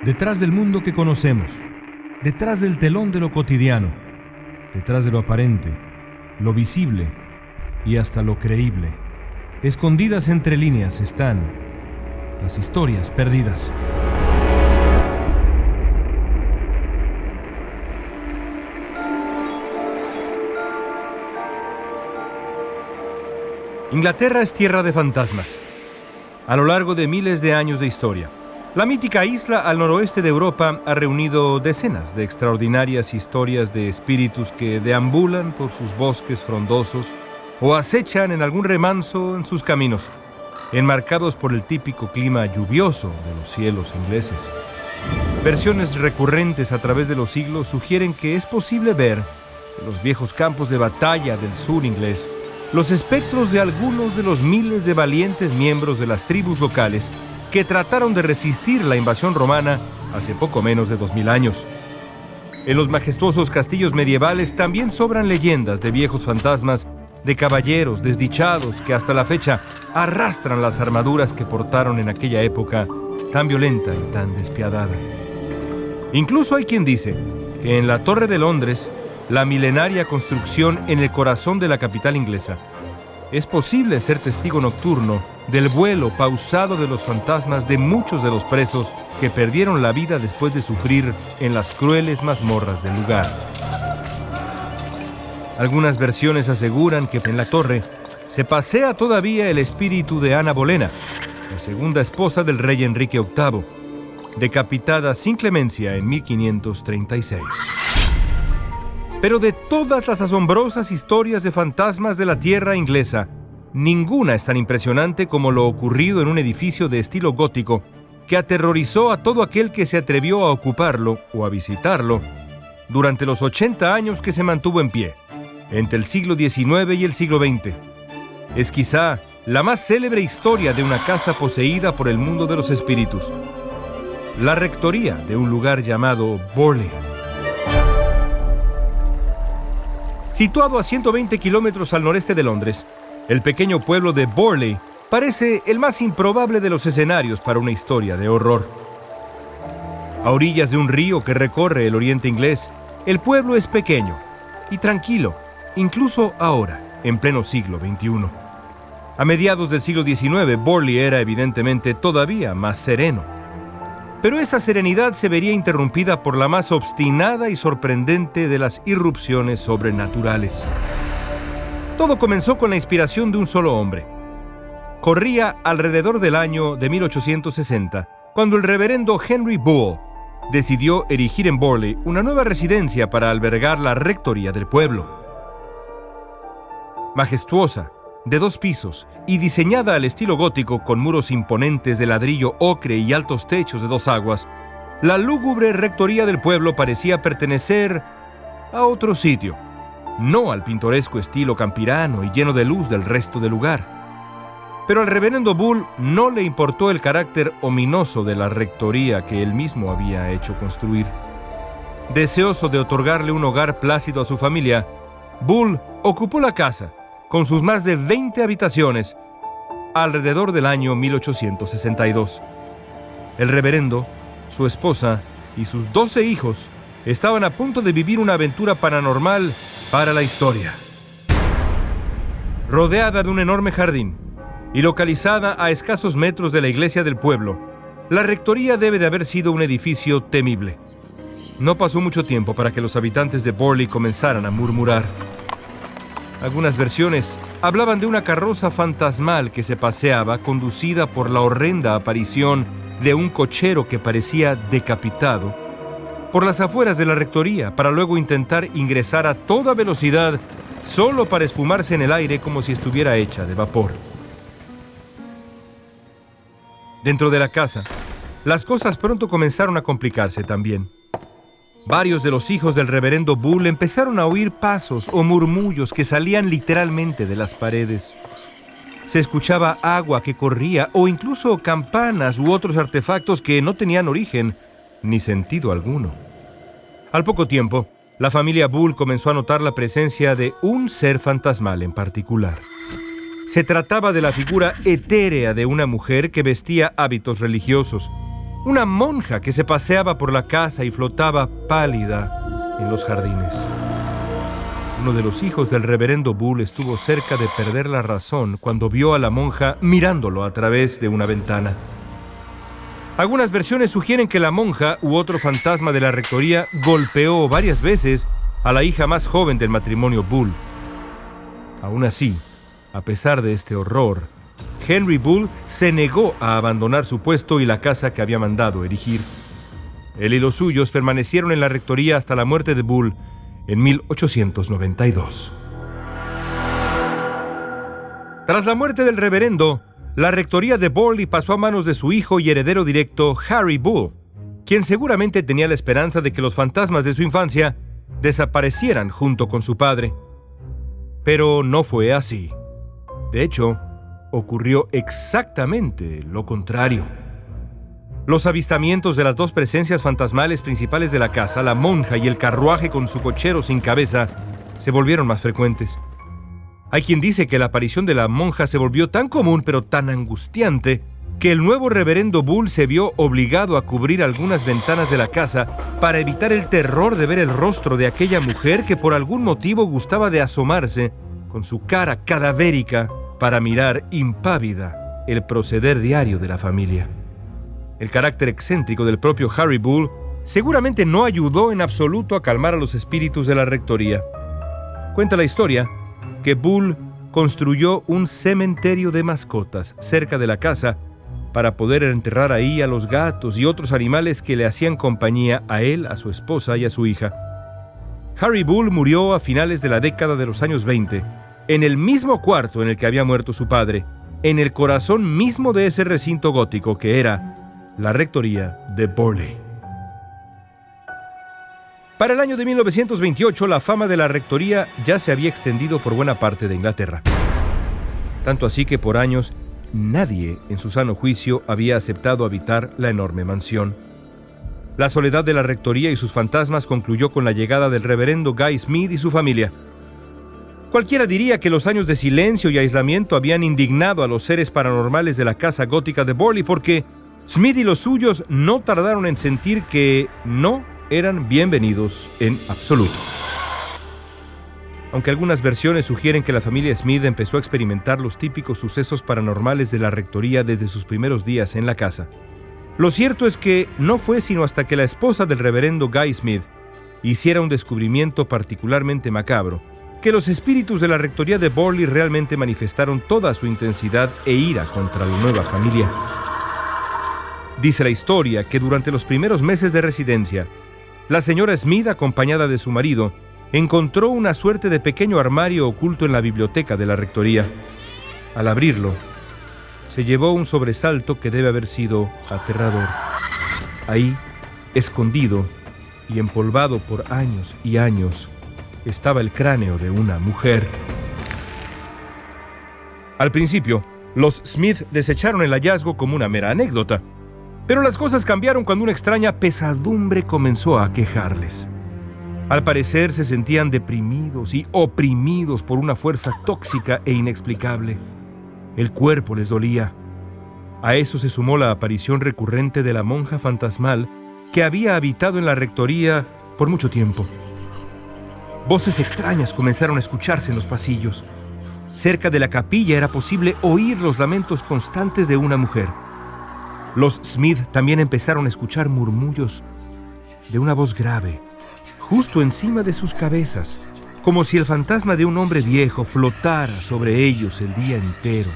Detrás del mundo que conocemos, detrás del telón de lo cotidiano, detrás de lo aparente, lo visible y hasta lo creíble, escondidas entre líneas están las historias perdidas. Inglaterra es tierra de fantasmas. A lo largo de miles de años de historia, la mítica isla al noroeste de Europa ha reunido decenas de extraordinarias historias de espíritus que deambulan por sus bosques frondosos o acechan en algún remanso en sus caminos, enmarcados por el típico clima lluvioso de los cielos ingleses. Versiones recurrentes a través de los siglos sugieren que es posible ver en los viejos campos de batalla del sur inglés los espectros de algunos de los miles de valientes miembros de las tribus locales que trataron de resistir la invasión romana hace poco menos de 2000 años. En los majestuosos castillos medievales también sobran leyendas de viejos fantasmas, de caballeros desdichados que hasta la fecha arrastran las armaduras que portaron en aquella época tan violenta y tan despiadada. Incluso hay quien dice que en la Torre de Londres, la milenaria construcción en el corazón de la capital inglesa, es posible ser testigo nocturno del vuelo pausado de los fantasmas de muchos de los presos que perdieron la vida después de sufrir en las crueles mazmorras del lugar. Algunas versiones aseguran que en la torre se pasea todavía el espíritu de Ana Bolena, la segunda esposa del rey Enrique VIII, decapitada sin clemencia en 1536. Pero de todas las asombrosas historias de fantasmas de la tierra inglesa, ninguna es tan impresionante como lo ocurrido en un edificio de estilo gótico que aterrorizó a todo aquel que se atrevió a ocuparlo o a visitarlo durante los 80 años que se mantuvo en pie, entre el siglo XIX y el siglo XX. Es quizá la más célebre historia de una casa poseída por el mundo de los espíritus, la rectoría de un lugar llamado Borley. Situado a 120 kilómetros al noreste de Londres, el pequeño pueblo de Borley parece el más improbable de los escenarios para una historia de horror. A orillas de un río que recorre el oriente inglés, el pueblo es pequeño y tranquilo, incluso ahora, en pleno siglo XXI. A mediados del siglo XIX, Borley era evidentemente todavía más sereno. Pero esa serenidad se vería interrumpida por la más obstinada y sorprendente de las irrupciones sobrenaturales. Todo comenzó con la inspiración de un solo hombre. Corría alrededor del año de 1860, cuando el reverendo Henry Bull decidió erigir en Borley una nueva residencia para albergar la rectoría del pueblo. Majestuosa, de 2 pisos y diseñada al estilo gótico con muros imponentes de ladrillo ocre y altos techos de 2 aguas, la lúgubre rectoría del pueblo parecía pertenecer a otro sitio, no al pintoresco estilo campirano y lleno de luz del resto del lugar. Pero al reverendo Bull no le importó el carácter ominoso de la rectoría que él mismo había hecho construir. Deseoso de otorgarle un hogar plácido a su familia, Bull ocupó la casa, con sus más de 20 habitaciones, alrededor del año 1862. El reverendo, su esposa y sus 12 hijos estaban a punto de vivir una aventura paranormal para la historia. Rodeada de un enorme jardín y localizada a escasos metros de la iglesia del pueblo, la rectoría debe de haber sido un edificio temible. No pasó mucho tiempo para que los habitantes de Borley comenzaran a murmurar. Algunas versiones hablaban de una carroza fantasmal que se paseaba conducida por la horrenda aparición de un cochero que parecía decapitado por las afueras de la rectoría para luego intentar ingresar a toda velocidad solo para esfumarse en el aire como si estuviera hecha de vapor. Dentro de la casa, las cosas pronto comenzaron a complicarse también. Varios de los hijos del reverendo Bull empezaron a oír pasos o murmullos que salían literalmente de las paredes. Se escuchaba agua que corría o incluso campanas u otros artefactos que no tenían origen ni sentido alguno. Al poco tiempo, la familia Bull comenzó a notar la presencia de un ser fantasmal en particular. Se trataba de la figura etérea de una mujer que vestía hábitos religiosos, Una monja que se paseaba por la casa y flotaba pálida en los jardines. Uno de los hijos del reverendo Bull estuvo cerca de perder la razón cuando vio a la monja mirándolo a través de una ventana. Algunas versiones sugieren que la monja u otro fantasma de la rectoría golpeó varias veces a la hija más joven del matrimonio Bull. Aún así, a pesar de este horror, Henry Bull se negó a abandonar su puesto y la casa que había mandado erigir. Él y los suyos permanecieron en la rectoría hasta la muerte de Bull en 1892. Tras la muerte del reverendo, la rectoría de Borley pasó a manos de su hijo y heredero directo, Harry Bull, quien seguramente tenía la esperanza de que los fantasmas de su infancia desaparecieran junto con su padre. Pero no fue así. De hecho, ocurrió exactamente lo contrario. Los avistamientos de las dos presencias fantasmales principales de la casa, la monja y el carruaje con su cochero sin cabeza, se volvieron más frecuentes. Hay quien dice que la aparición de la monja se volvió tan común pero tan angustiante que el nuevo reverendo Bull se vio obligado a cubrir algunas ventanas de la casa para evitar el terror de ver el rostro de aquella mujer que por algún motivo gustaba de asomarse con su cara cadavérica para mirar impávida el proceder diario de la familia. El carácter excéntrico del propio Harry Bull seguramente no ayudó en absoluto a calmar a los espíritus de la rectoría. Cuenta la historia que Bull construyó un cementerio de mascotas cerca de la casa para poder enterrar ahí a los gatos y otros animales que le hacían compañía a él, a su esposa y a su hija. Harry Bull murió a finales de la década de los años 20, en el mismo cuarto en el que había muerto su padre, en el corazón mismo de ese recinto gótico que era la rectoría de Borley. Para el año de 1928, la fama de la rectoría ya se había extendido por buena parte de Inglaterra. Tanto así que por años nadie en su sano juicio había aceptado habitar la enorme mansión. La soledad de la rectoría y sus fantasmas concluyó con la llegada del reverendo Guy Smith y su familia. Cualquiera diría que los años de silencio y aislamiento habían indignado a los seres paranormales de la casa gótica de Borley porque Smith y los suyos no tardaron en sentir que no eran bienvenidos en absoluto. Aunque algunas versiones sugieren que la familia Smith empezó a experimentar los típicos sucesos paranormales de la rectoría desde sus primeros días en la casa, lo cierto es que no fue sino hasta que la esposa del reverendo Guy Smith hiciera un descubrimiento particularmente macabro que los espíritus de la rectoría de Borley realmente manifestaron toda su intensidad e ira contra la nueva familia. Dice la historia que durante los primeros meses de residencia, la señora Smith, acompañada de su marido, encontró una suerte de pequeño armario oculto en la biblioteca de la rectoría. Al abrirlo, se llevó un sobresalto que debe haber sido aterrador. Ahí, escondido y empolvado por años y años, estaba el cráneo de una mujer. Al principio, los Smith desecharon el hallazgo como una mera anécdota, pero las cosas cambiaron cuando una extraña pesadumbre comenzó a aquejarles. Al parecer se sentían deprimidos y oprimidos por una fuerza tóxica e inexplicable. El cuerpo les dolía. A eso se sumó la aparición recurrente de la monja fantasmal que había habitado en la rectoría por mucho tiempo. Voces extrañas comenzaron a escucharse en los pasillos. Cerca de la capilla era posible oír los lamentos constantes de una mujer. Los Smith también empezaron a escuchar murmullos de una voz grave, justo encima de sus cabezas, como si el fantasma de un hombre viejo flotara sobre ellos el día entero,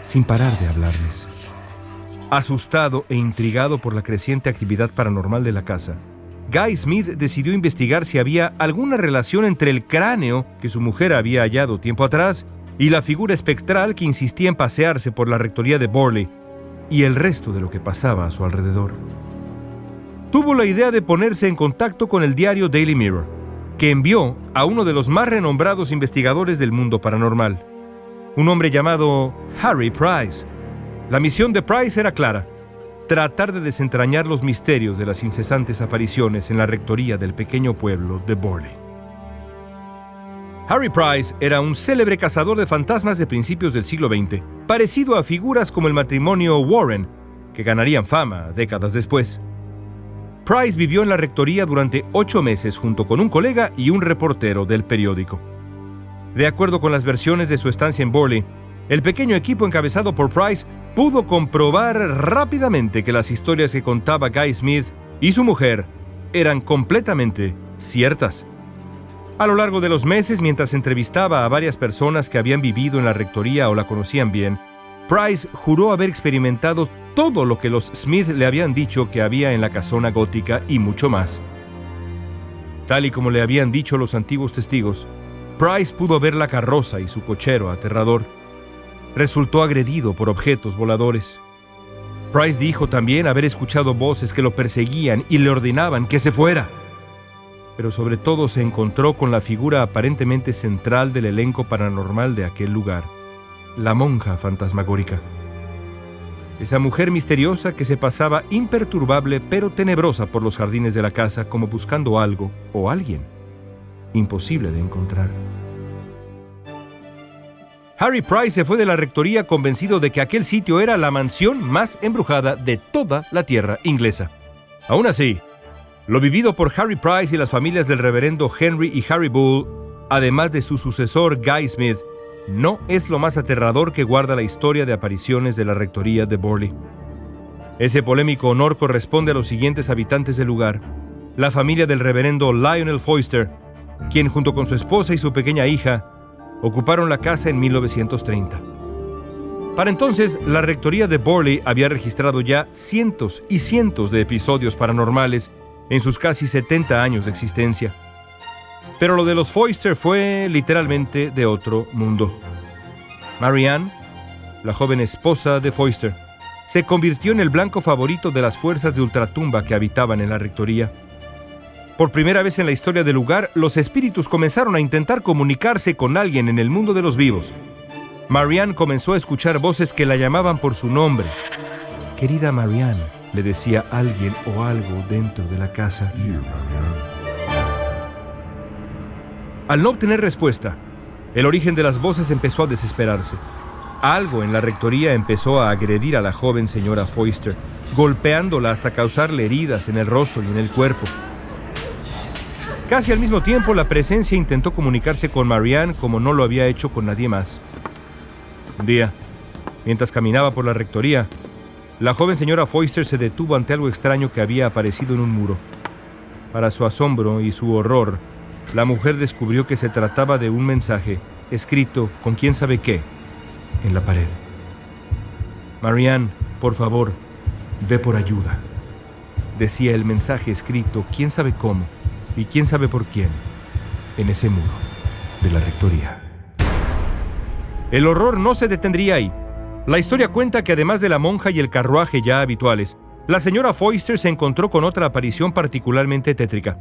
sin parar de hablarles. Asustado e intrigado por la creciente actividad paranormal de la casa, Guy Smith decidió investigar si había alguna relación entre el cráneo que su mujer había hallado tiempo atrás y la figura espectral que insistía en pasearse por la rectoría de Borley y el resto de lo que pasaba a su alrededor. Tuvo la idea de ponerse en contacto con el diario Daily Mirror, que envió a uno de los más renombrados investigadores del mundo paranormal, un hombre llamado Harry Price. La misión de Price era clara: tratar de desentrañar los misterios de las incesantes apariciones en la rectoría del pequeño pueblo de Borley. Harry Price era un célebre cazador de fantasmas de principios del siglo XX, parecido a figuras como el matrimonio Warren, que ganarían fama décadas después. Price vivió en la rectoría durante 8 meses junto con un colega y un reportero del periódico. De acuerdo con las versiones de su estancia en Borley, el pequeño equipo encabezado por Price pudo comprobar rápidamente que las historias que contaba Guy Smith y su mujer eran completamente ciertas. A lo largo de los meses, mientras entrevistaba a varias personas que habían vivido en la rectoría o la conocían bien, Price juró haber experimentado todo lo que los Smith le habían dicho que había en la casona gótica y mucho más. Tal y como le habían dicho los antiguos testigos, Price pudo ver la carroza y su cochero aterrador. Resultó agredido por objetos voladores. Price dijo también haber escuchado voces que lo perseguían y le ordenaban que se fuera. Pero sobre todo se encontró con la figura aparentemente central del elenco paranormal de aquel lugar, la monja fantasmagórica. Esa mujer misteriosa que se pasaba imperturbable pero tenebrosa por los jardines de la casa como buscando algo o alguien imposible de encontrar. Harry Price se fue de la rectoría convencido de que aquel sitio era la mansión más embrujada de toda la tierra inglesa. Aún así, lo vivido por Harry Price y las familias del reverendo Henry y Harry Bull, además de su sucesor Guy Smith, no es lo más aterrador que guarda la historia de apariciones de la rectoría de Borley. Ese polémico honor corresponde a los siguientes habitantes del lugar: la familia del reverendo Lionel Foyster, quien junto con su esposa y su pequeña hija ocuparon la casa en 1930. Para entonces, la rectoría de Borley había registrado ya cientos y cientos de episodios paranormales en sus casi 70 años de existencia. Pero lo de los Foyster fue literalmente de otro mundo. Marianne, la joven esposa de Foyster, se convirtió en el blanco favorito de las fuerzas de ultratumba que habitaban en la rectoría. Por primera vez en la historia del lugar, los espíritus comenzaron a intentar comunicarse con alguien en el mundo de los vivos. Marianne comenzó a escuchar voces que la llamaban por su nombre. «Querida Marianne», le decía alguien o algo dentro de la casa. Al no obtener respuesta, el origen de las voces empezó a desesperarse. Algo en la rectoría empezó a agredir a la joven señora Foyster, golpeándola hasta causarle heridas en el rostro y en el cuerpo. Casi al mismo tiempo, la presencia intentó comunicarse con Marianne como no lo había hecho con nadie más. Un día, mientras caminaba por la rectoría, la joven señora Foyster se detuvo ante algo extraño que había aparecido en un muro. Para su asombro y su horror, la mujer descubrió que se trataba de un mensaje escrito con quién sabe qué en la pared. «Marianne, por favor, ve por ayuda», decía el mensaje escrito quién sabe cómo y quién sabe por quién en ese muro de la rectoría. El horror no se detendría ahí. La historia cuenta que además de la monja y el carruaje ya habituales, la señora Foyster se encontró con otra aparición particularmente tétrica.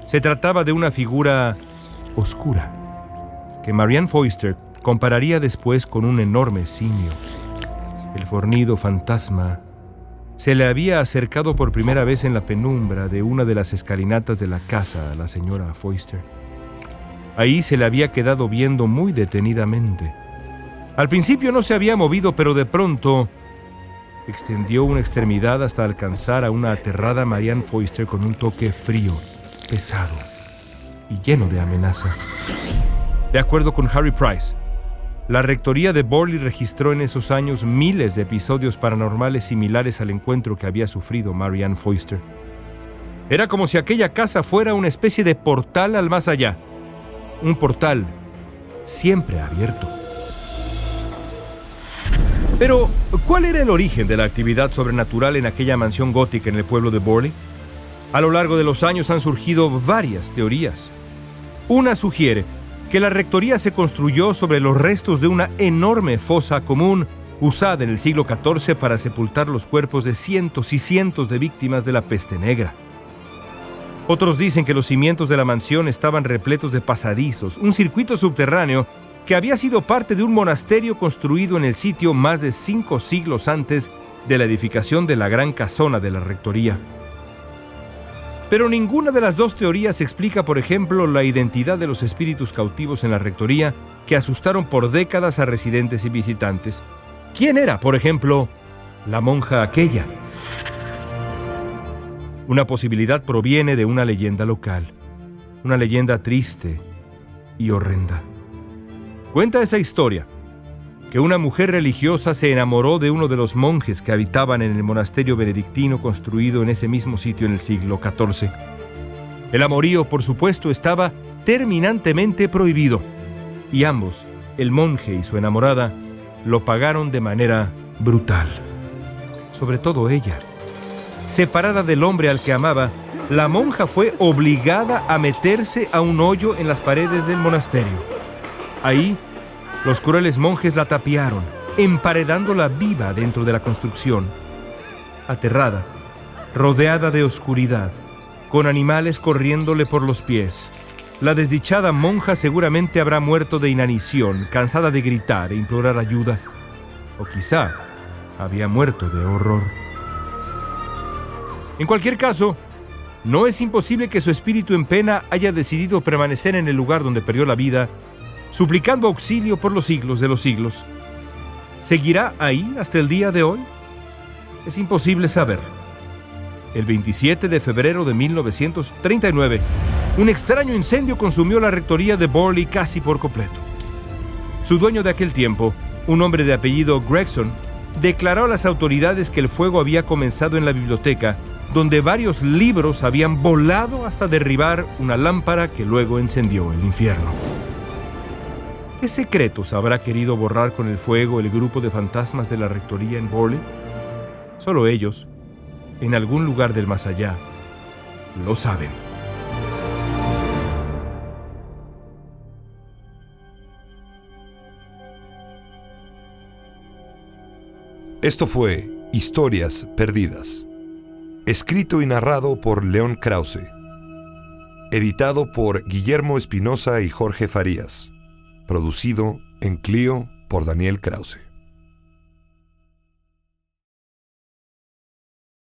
Se trataba de una figura oscura, que Marianne Foyster compararía después con un enorme simio. El fornido fantasma se le había acercado por primera vez en la penumbra de una de las escalinatas de la casa a la señora Foyster. Ahí se le había quedado viendo muy detenidamente. Al principio no se había movido, pero de pronto extendió una extremidad hasta alcanzar a una aterrada Marianne Foyster con un toque frío, pesado y lleno de amenaza. De acuerdo con Harry Price, la rectoría de Borley registró en esos años miles de episodios paranormales similares al encuentro que había sufrido Marianne Foyster. Era como si aquella casa fuera una especie de portal al más allá. Un portal siempre abierto. Pero, ¿cuál era el origen de la actividad sobrenatural en aquella mansión gótica en el pueblo de Borley? A lo largo de los años han surgido varias teorías. Una sugiere que la rectoría se construyó sobre los restos de una enorme fosa común usada en el siglo XIV para sepultar los cuerpos de cientos y cientos de víctimas de la peste negra. Otros dicen que los cimientos de la mansión estaban repletos de pasadizos, un circuito subterráneo que había sido parte de un monasterio construido en el sitio más de 5 siglos antes de la edificación de la gran casona de la rectoría. Pero ninguna de las dos teorías explica, por ejemplo, la identidad de los espíritus cautivos en la rectoría que asustaron por décadas a residentes y visitantes. ¿Quién era, por ejemplo, la monja aquella. Una posibilidad proviene de una leyenda local, una leyenda triste y horrenda. Cuenta esa historia, que una mujer religiosa se enamoró de uno de los monjes que habitaban en el monasterio benedictino construido en ese mismo sitio en el siglo XIV. El amorío, por supuesto, estaba terminantemente prohibido, y ambos, el monje y su enamorada, lo pagaron de manera brutal. Sobre todo ella. Separada del hombre al que amaba, la monja fue obligada a meterse a un hoyo en las paredes del monasterio. Ahí, los crueles monjes la tapiaron, emparedándola viva dentro de la construcción. Aterrada, rodeada de oscuridad, con animales corriéndole por los pies, la desdichada monja seguramente habrá muerto de inanición, cansada de gritar e implorar ayuda. O quizá había muerto de horror. En cualquier caso, no es imposible que su espíritu en pena haya decidido permanecer en el lugar donde perdió la vida, suplicando auxilio por los siglos de los siglos. ¿Seguirá ahí hasta el día de hoy? Es imposible saber. El 27 de febrero de 1939, un extraño incendio consumió la rectoría de Borley casi por completo. Su dueño de aquel tiempo, un hombre de apellido Gregson, declaró a las autoridades que el fuego había comenzado en la biblioteca, donde varios libros habían volado hasta derribar una lámpara que luego encendió el infierno. ¿Qué secretos habrá querido borrar con el fuego el grupo de fantasmas de la rectoría en Borley? Solo ellos, en algún lugar del más allá, lo saben. Esto fue Historias Perdidas, escrito y narrado por León Krause, editado por Guillermo Espinosa y Jorge Farías, producido en Clio por Daniel Krause.